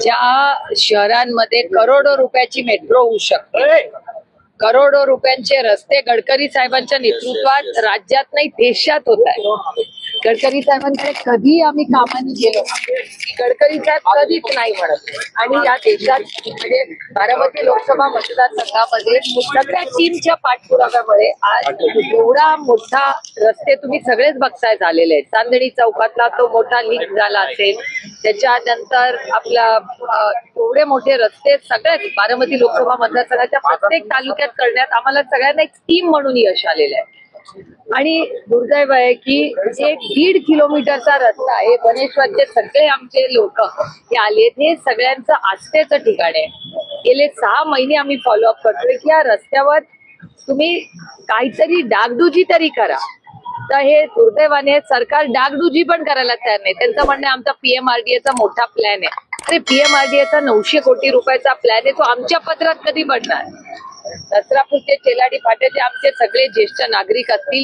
ज्या शहरांमध्ये करोडो रुपयाची मेट्रो होऊ शकते, करोडो रुपयांचे रस्ते गडकरी साहेबांच्या नेतृत्वात राज्यात नाही देशात होत आहे. गडकरी साहेबांकडे कधी आम्ही कामाने गेलो, गडकरी साहेब कधीच नाही म्हणत. आणि या देशात म्हणजे बारामती लोकसभा मतदारसंघामध्ये सगळ्या टीमच्या पाठपुराव्यामुळे आज एवढा मोठा रस्ते तुम्ही सगळेच बघताय झालेले आहेत. चांदणी चौकातला तो मोठा लीक झाला असेल, त्याच्यानंतर आपला एवढे मोठे रस्ते सगळ्यात बारामती लोकसभा मतदारसंघाच्या प्रत्येक तालुक्यात करण्यात आम्हाला सगळ्यांना एक टीम म्हणून यश आलेलं आहे. आणि दुर्दैव आहे की 1.5 किलोमीटरचा रस्ता आहे, बनेश्वरचे सगळे आमचे लोक हे आले, हे सगळ्यांचं आस्थेचं ठिकाण आहे. गेले 6 महिने आम्ही फॉलोअप करतोय की या रस्त्यावर तुम्ही काहीतरी डागडुजी तरी करा. तर हे दुर्दैवाने सरकार डागडुजी पण करायला तयार नाही. त्यांचं म्हणणं आमचा पीएमआरडीएचा मोठा प्लॅन आहे. अरे पीएमआरडीएचा 900 कोटी रुपयाचा प्लॅन आहे, तो आमच्या पत्रात कधी पडणार? दसरापूरचे चेलाडी फाटे जे आमचे सगळे ज्येष्ठ नागरिक असतील